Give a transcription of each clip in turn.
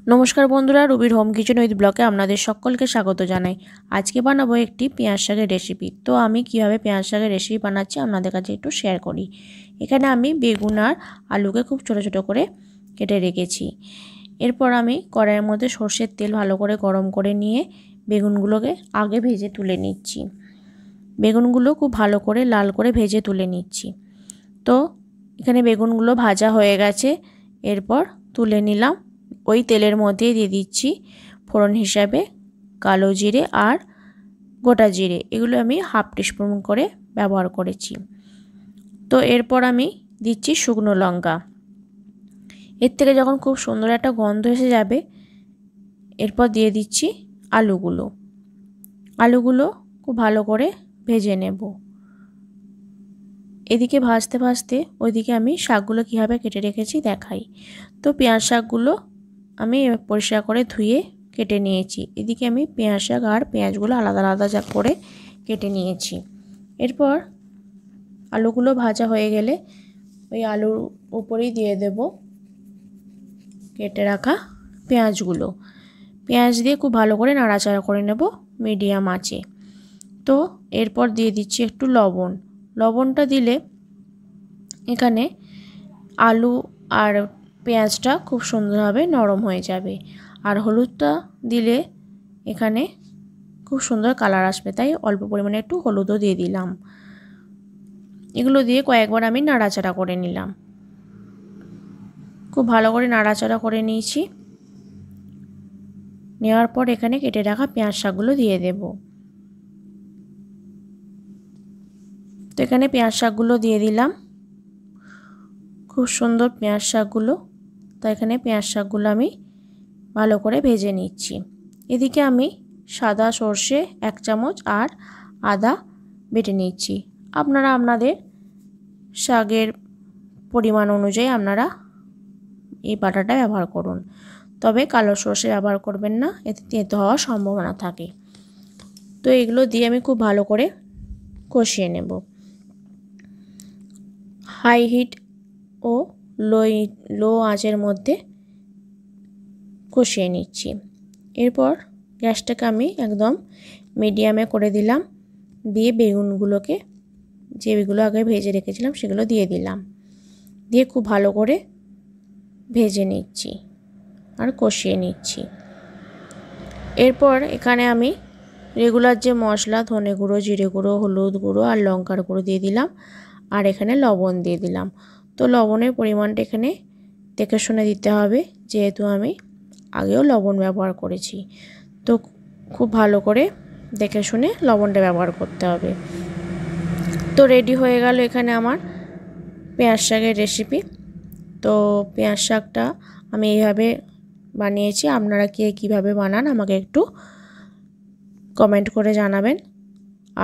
নমস্কার বন্ধুরা, রুবির home kitchen with ব্লগে আপনাদের সকলকে স্বাগত জানাই। আজকে বানাবো একটি পেঁয়াজ শাকের রেসিপি। তো আমি কিভাবে পেঁয়াজ শাকের রেসিপি বানাচ্ছি আপনাদের কাছে একটু শেয়ার করি। এখানে আমি বেগুন আর আলুকে খুব ছোট ছোট করে কেটে রেখেছি। এরপর আমি কড়াইয়ের মধ্যে সর্ষের তেল ভালো করে গরম করে নিয়ে বেগুনগুলোকে আগে ভেজে তুলে নিচ্ছি। বেগুনগুলো খুব ভালো করে লাল করে ভেজে তুলে নিচ্ছি। তো এখানে বেগুনগুলো ভাজা হয়ে গেছে। এরপর তুলে নিলাম। ওই তেলের মধ্যে দিয়ে দিচ্ছি ফোড়ন হিসাবে কালো জিরে আর গোটা জিরে। এগুলো আমি হাফ টিস্পুন করে ব্যবহার করেছি। তো এরপর আমি দিচ্ছি শুকনো লঙ্কা। এর থেকে যখন খুব সুন্দর একটা গন্ধ এসে যাবে, এরপর দিয়ে দিচ্ছি আলুগুলো খুব ভালো করে ভেজে নেব। এদিকে ভাজতে ভাজতে ওইদিকে আমি শাকগুলো কীভাবে কেটে রেখেছি দেখাই। তো পেঁয়াজ শাকগুলো আমি পরিষ্কার করে ধুয়ে কেটে নিয়েছি। এদিকে আমি পেঁয়াজ শাক আর পেঁয়াজগুলো আলাদা আলাদা করে কেটে নিয়েছি। এরপর আলুগুলো ভাজা হয়ে গেলে ওই আলুর উপরেই দিয়ে দেব কেটে রাখা পেঁয়াজগুলো। পেঁয়াজ দিয়ে খুব ভালো করে নাড়াচাড়া করে নেব মিডিয়াম আঁচে। তো এরপর দিয়ে দিচ্ছি একটু লবণটা দিলে এখানে আলু আর পেঁয়াজটা খুব সুন্দরভাবে নরম হয়ে যাবে। আর হলুদটা দিলে এখানে খুব সুন্দর কালার আসবে, তাই অল্প পরিমাণে একটু হলুদও দিয়ে দিলাম। এগুলো দিয়ে কয়েকবার আমি নাড়াচাড়া করে নিলাম। খুব ভালো করে নাড়াচাড়া করে নিয়েছি। নেওয়ার পর এখানে কেটে রাখা পেঁয়াজ শাকগুলো দিয়ে দেব। তো এখানে পেঁয়াজ শাকগুলো দিয়ে দিলাম। খুব সুন্দর পেঁয়াজ শাকগুলো। তো এখানে পেঁয়াজ শাকগুলো আমি ভালো করে ভেজে নিচ্ছি। এদিকে আমি সাদা সর্ষে 1 চামচ আর আদা বেটে নিচ্ছি। আপনারা আপনাদের শাকের পরিমাণ অনুযায়ী আপনারা এই বাটাটা ব্যবহার করুন। তবে কালো সর্ষে ব্যবহার করবেন না, এতে তেতো হওয়ার সম্ভাবনা থাকে। তো এগুলো দিয়ে আমি খুব ভালো করে কষিয়ে নেব। হাই হিট ও লো আঁচের মধ্যে কষিয়ে নিচ্ছি। এরপর গ্যাসটাকে আমি একদম মিডিয়ামে করে দিলাম। দিয়ে বেগুনগুলোকে যেগুলো আগে ভেজে রেখেছিলাম সেগুলো দিয়ে দিলাম। দিয়ে খুব ভালো করে ভেজে নিচ্ছি আর কষিয়ে নিচ্ছি। এরপর এখানে আমি রেগুলার যে মশলা ধনে গুঁড়ো, জিরে গুঁড়ো, হলুদ গুঁড়ো আর লঙ্কার গুঁড়ো দিয়ে দিলাম। আর এখানে লবণ দিয়ে দিলাম। তো লবণের পরিমাণটা এখানে দেখে শুনে দিতে হবে, যেহেতু আমি আগেও লবণ ব্যবহার করেছি। তো খুব ভালো করে দেখে শুনে লবণটা ব্যবহার করতে হবে। তো রেডি হয়ে গেল এখানে আমার পেঁয়াজ শাকের রেসিপি। তো পেঁয়াজ শাকটা আমি এইভাবে বানিয়েছি। আপনারা কে কীভাবে বানান আমাকে একটু কমেন্ট করে জানাবেন।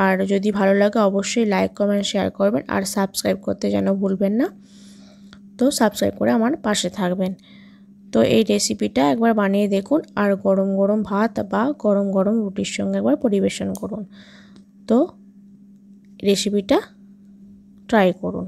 আর যদি ভালো লাগে অবশ্যই লাইক, কমেন্ট, শেয়ার করবেন। আর সাবস্ক্রাইব করতে যেন ভুলবেন না। তো সাবস্ক্রাইব করে আমার পাশে থাকবেন। তো এই রেসিপিটা একবার বানিয়ে দেখুন আর গরম গরম ভাত বা গরম গরম রুটির সঙ্গে একবার পরিবেশন করুন। তো রেসিপিটা ট্রাই করুন।